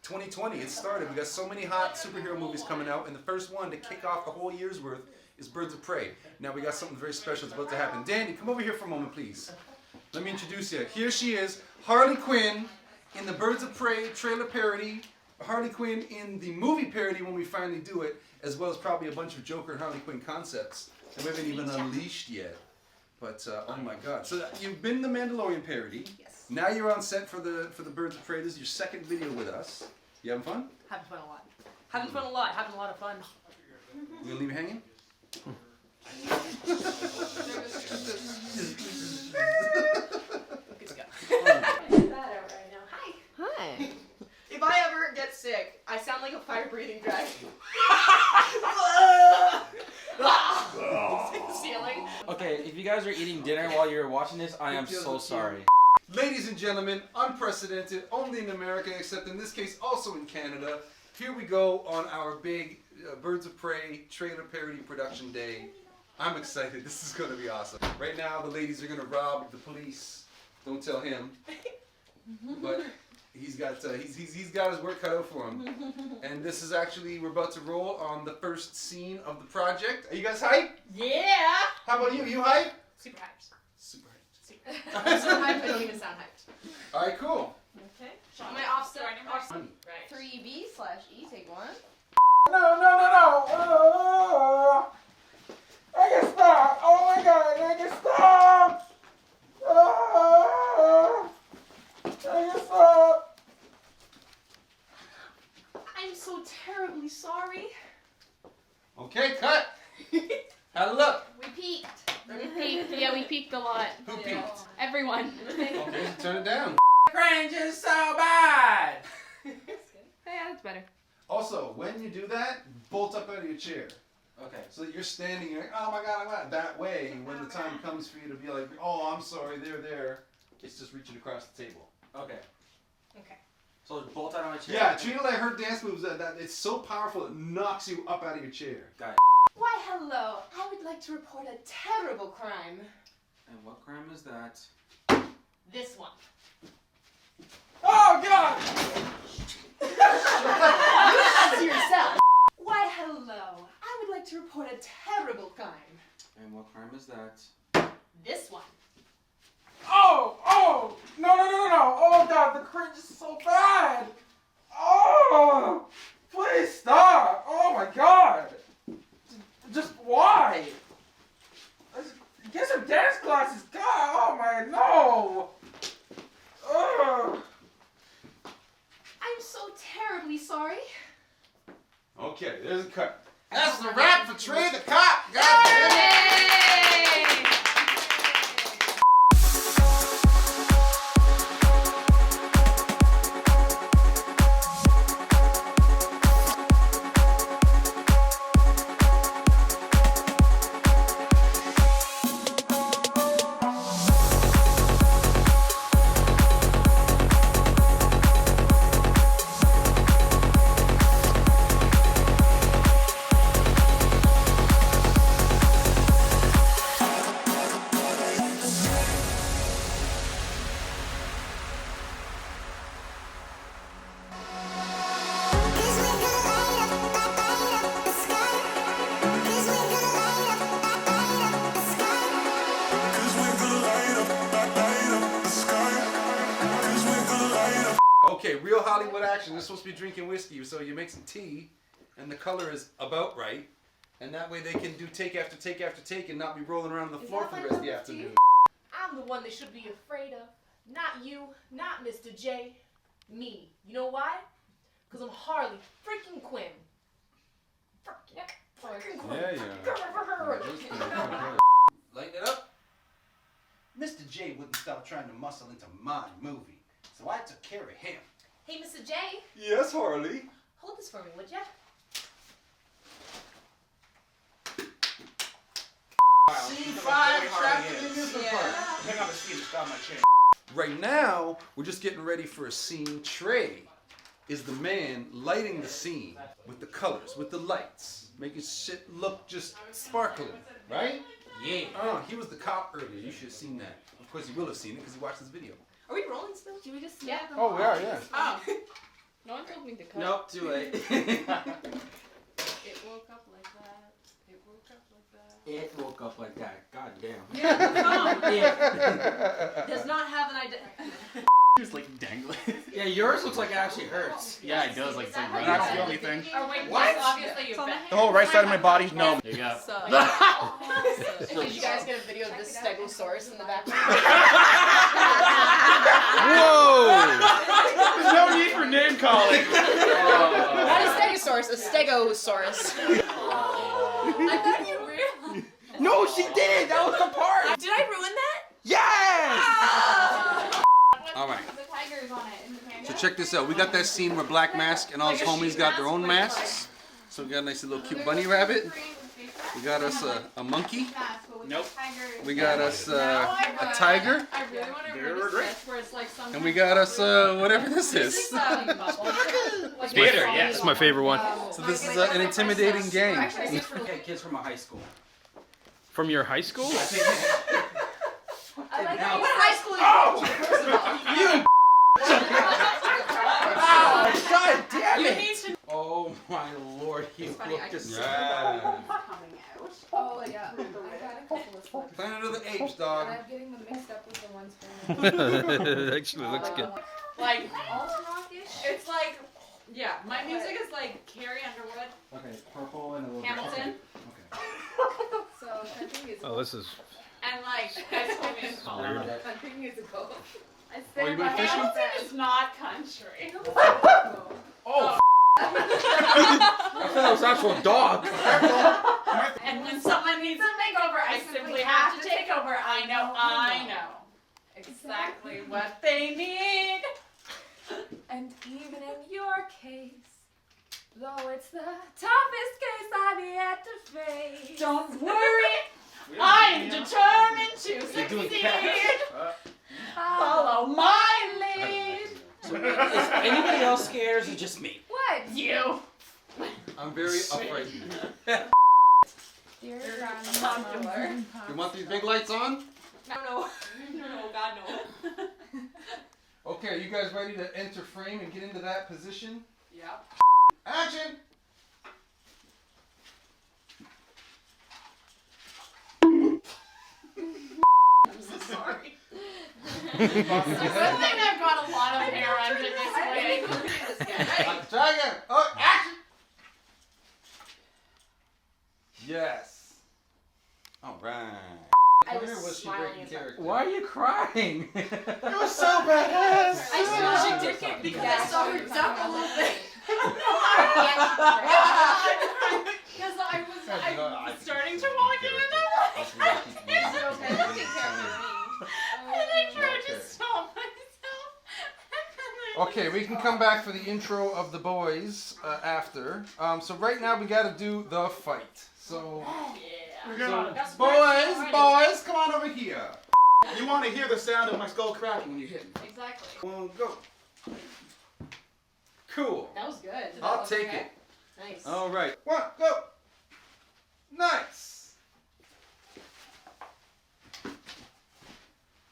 2020, it started. We got so many hot superhero movies coming out, and the first one to kick off the whole year's worth is Birds of Prey. Now we got something very special that's about to happen. Danny, come over here for a moment, please. Let me introduce you. Here she is, Harley Quinn in the Birds of Prey trailer parody, Harley Quinn in the movie parody when we finally do it, as well as probably a bunch of Joker and Harley Quinn concepts that we haven't even unleashed yet. But oh my God! So you've been the Mandalorian parody. Yes. Now you're on set for the Birds of Prey. This is your second video with us. You having fun? Having fun a lot. Having fun a lot. Having a lot of fun. You gonna leave me hanging? Good stuff. Get that out right now. Hi. Hi. If I ever get sick, I sound like a fire-breathing dragon. Ceiling. Okay, if you guys are eating dinner while you're watching this, I am so sorry. Ladies and gentlemen, unprecedented, only in America, except in this case also in Canada. Here we go on our big Birds of Prey trailer parody production day. I'm excited. This is going to be awesome. Right now, the ladies are going to rob the police. Don't tell him. But he's got he's got his work cut out for him. And this is actually, we're about to roll on the first scene of the project. Are you guys hyped? Yeah. How about you? You hyped? Super hyped. Super hyped. Super. I'm so hyped I don't even sound hyped. All right, cool. Okay. Am I offset? Right. 3B/E, take one. No. Oh, I can stop. Oh my God, I can stop. Oh, I can stop. I'm so terribly sorry. Okay, cut. How it look? We peaked. We peaked. Yeah, we peaked a lot. Who peaked? Everyone. Okay, turn it down. Cringe is so bad. Yeah, that's better. Also, when you do that, bolt up out of your chair. Okay. So that you're standing there, oh my God. That way, when the time comes for you to be like, oh, I'm sorry, they're there, it's just reaching across the table. Okay. Okay. So bolt out of my chair. Yeah, treat it like her dance moves, that it's so powerful it knocks you up out of your chair. Got it. Why, hello. I would like to report a terrible crime. And what crime is that? This one. Oh God. To yourself. Why, hello. I would like to report a terrible crime. And what crime is that? This one. Oh, no. Oh God, the cringe is so bad. Oh, please stop. Oh my God. Just why? Get some dance classes. God, oh my, no. Ugh. I'm so terribly sorry. Okay, there's a cut. That's the wrap for Trey the Cop. God damn it. Okay, real Hollywood action. They're supposed to be drinking whiskey, so you make some tea, and the color is about right, and that way they can do take after take after take and not be rolling around the floor for the rest of the afternoon. I'm the one they should be afraid of. Not you, not Mr. J. Me. You know why? Because I'm Harley freaking Quinn. Freaking Quinn. Lighten it up. Mr. J wouldn't stop trying to muscle into my movie, so I took care of him. Hey, Mr. J. Yes, Harley. Hold this for me, would ya? Scene 5, chapter in this part. Hang on the seat and stop my chair. Right now, we're just getting ready for a scene. Trey is the man lighting the scene with the colors, with the lights, making shit look just sparkling, right? Yeah. Oh, he was the cop earlier. You should have seen that. Of course, you will have seen it because you watched this video. Are we rolling still? Do we just Yeah. Oh, we are, yeah. Oh. No one told me to cut. Nope, too late. It woke up like that. It woke up like that. It woke up like that. God damn. Yeah, the phone Yeah. does not have an identity. Just like dangling. Yeah, yours looks like it actually hurts. Yeah, it does. Like some That's running. the only thing. Oh wait, What? obviously you're back. The whole right side of my body. No. There you go. So, Did you guys get a video of this stegosaurus in the background? Whoa! There's no need for name calling. Not a stegosaurus, a stegosaurus. I thought you realized. No, she did. That was the part. Did I ruin that? Yes. All right. The tigers on it. So check this out. We got that scene where Black Mask and all his homies got their own masks. So we got a nice little cute bunny rabbit. We got us a monkey. Nope. We got us a tiger. I really want to They're read great. this where it's like some. And we got us whatever this is. Theater, yeah. It's my favorite one. So this is an intimidating game. Okay, kids from a high school. From your high school? I like Now- what high school are you first of all? God damn You it! need to. Oh my lord, you funny, look I just. Yeah. Oh yeah, I got a couple of slides. Planet of the Apes, dog. I'm getting them mixed up with the ones from It actually looks good. Like, alt rock-ish. it's like, yeah, my music is like Carrie Underwood, Okay, purple and a little. Hamilton, So country is Oh, this is and like, I weird. country musical. I Oh, you stand went by fishing? Hamilton is not country. Oh. I thought it was actual dog. And when someone needs a makeover, I simply have to take over. I know exactly what they need. And even in your case, though it's the toughest case I've yet to face. Don't worry, I'm determined to You're doing succeed. cats. Follow my lead. Is anybody else scared or is it just me? What? You. I'm very afraid. Dear Popular. You want these big lights on? No, God, no. Okay, are you guys ready to enter frame and get into that position? Yep. Action! I'm so sorry. Good thing I've got a lot of hair under this wig. Try again. Oh, action! Yes. All right. I Where was was she smiling breaking as character? Why are you crying? It was so badass. I saw she did it because I saw her duck a little bit. Because I was starting to walk in and I'm like, and I tried to stop myself. Okay, we can come back for the intro of the boys after. So right now we got to do the fight. So, boys, come on over here. You want to hear the sound of my skull cracking when you hit me. Exactly. One, go. Cool. That was good. I'll take it. Nice. All right. One, go. Nice.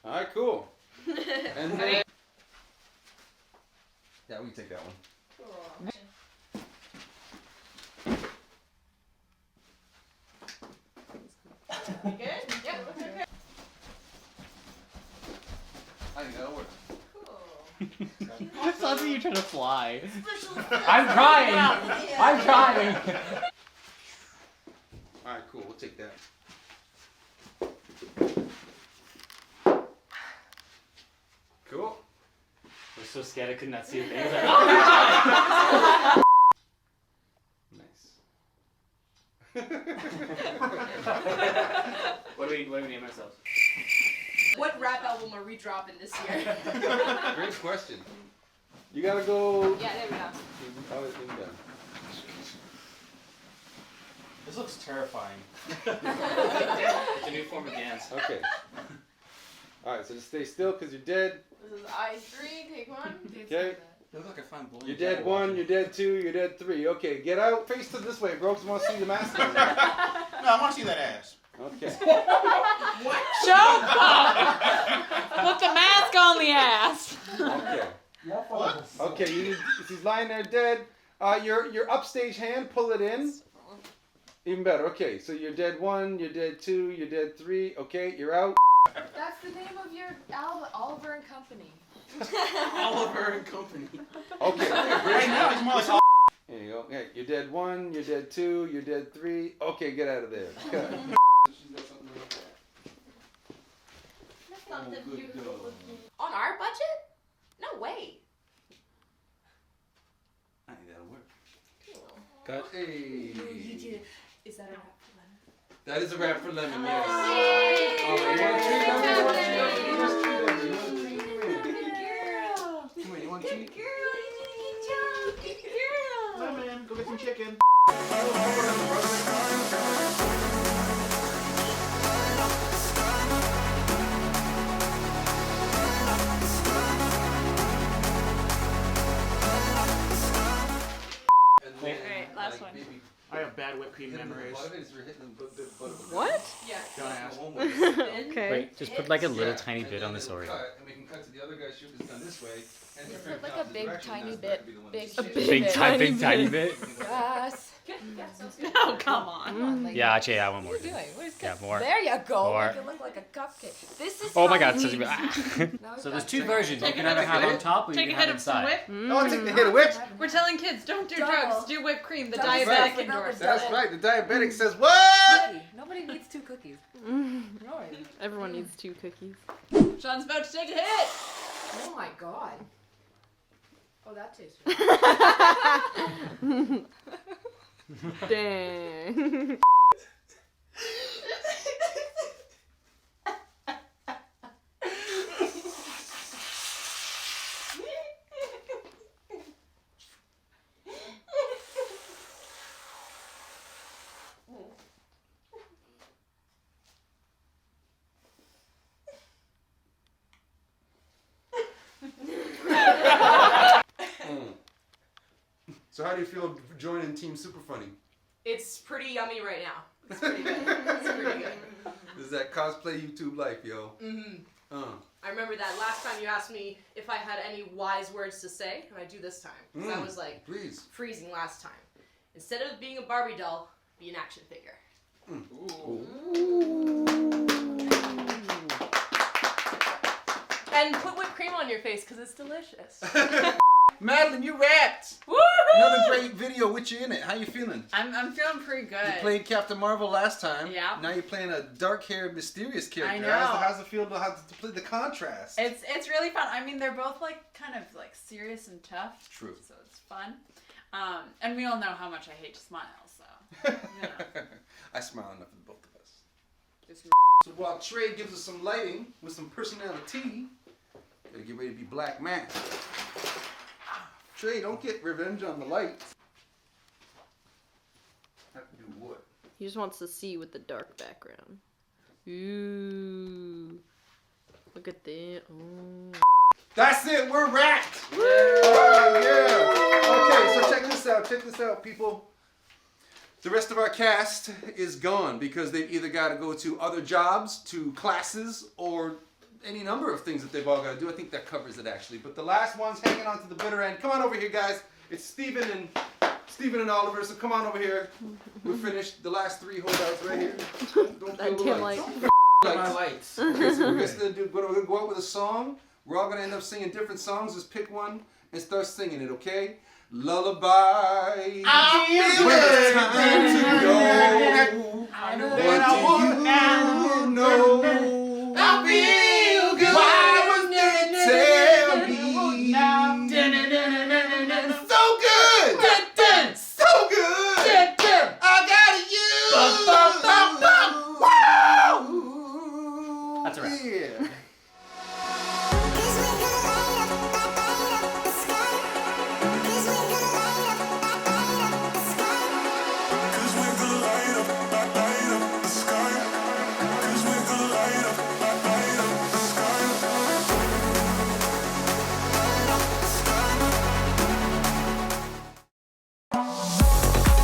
All right, cool. And then, yeah, we can take that one. We good? Yep. Okay. I think that'll work. I saw you trying to fly. I'm trying. I'm trying. All right, cool. We'll take that. Cool. I was so scared I could not see a thing. Nice. What do we name ourselves? What rap album are we dropping this year? Great question. You gotta go. Yeah, there we go. Oh, it's been done. This looks terrifying. It's a new form of dance. Okay. All right, so just stay still because you're dead. This is I3, take one. Okay. You look like a fine boy. You're dead one, you're dead two, you're dead three. Okay, get out. Face to this way, bro, because I want to see the mask. No, I want to see that ass. Okay. Show put the mask on the ass. Okay. Okay, you need, lying there dead. Your upstage hand, pull it in. Even better. Okay, so you're dead 1, you're dead 2, you're dead 3. Okay, you're out. That's the name of your album, Oliver and Company. Oliver and Company. Okay. Right now, it's more like There you go. Okay, you're dead 1, you're dead 2, you're dead 3. Okay, get out of there. Cut. On our budget? No way. I think that'll work. Cut. Hey. Is that a wrap for Lemon? That is a wrap for Lemon, yes. Yay! Oh, you want a treat? Come here, you want a treat? Lemon, go get some chicken. Alright, last one. I have bad whipped cream memories. What? Yeah. Don't ask. Okay. Wait, just put like a little tiny bit on the story. And we can cut to the other guy's shoot is done this way. And Just if put like you're a big direction, tiny that's bit. gotta be the one Big, that's- Big tiny bit. Yes. Yeah, sounds good. Oh, come Come on. on, like, Yeah, actually, I want What more. are you doing? What is Yeah, more. There you go. More. Make it look like a cupcake. This is Oh my how god, it such a needs- bit. Now we've So there's got 2 Trey. versions. You Take can a either hit have of on top or you Take a can hit have of some inside. whip. Oh, take the hit of whip. We're telling kids, don't do Double. drugs, do whipped cream. The Double. diabetic Double. endorses. That's right. The diabetic says what? Cookie. Nobody needs 2 cookies. Nobody. Everyone needs 2 cookies. Sean's about to take a hit. Oh my god. Oh, that tastes good. Dang. So how do you feel joining Team Super Funny? It's pretty yummy right now. It's pretty good. It's pretty good. This is that cosplay YouTube life, yo. Mm-hmm. I remember that last time you asked me if I had any wise words to say, and I do this time. Because I was like Please. freezing last time. Instead of being a Barbie doll, be an action figure. And put whipped cream on your face because it's delicious. Madeline, you rapped. Woo! Another great video with you in it. How you feeling? I'm feeling pretty good. You played Captain Marvel last time. Yeah. Now you're playing a dark-haired, mysterious character. I know. How's it feel to play the contrast? It's really fun. I mean, they're both like kind of like serious and tough. True. So it's fun. And we all know how much I hate to smile, so you know. I smile enough for both of us. Just So while Trey gives us some lighting with some personality, gotta get ready to be Black Man. Trey, don't get revenge on the lights. Have to do what? He just wants to see with the dark background. Ooh. Look at that. Oh. That's it, we're wrapped! Oh, yeah! Okay, so check this out, people. The rest of our cast is gone because they've either got to go to other jobs, to classes, or any number of things that they've all got to do. I think that covers it, actually. But the last one's hanging on to the bitter end. Come on over here, guys. It's Steven and Oliver, so come on over here. We're finished. The last 3 holdouts right here. Don't That kill the dim lights. light. My lights. Okay, so we're gonna go out with a song. We're all gonna end up singing different songs. Just pick one and start singing it, okay? Lullaby. I feel When it's good. time to go. I know What that I do want you now. know? I feel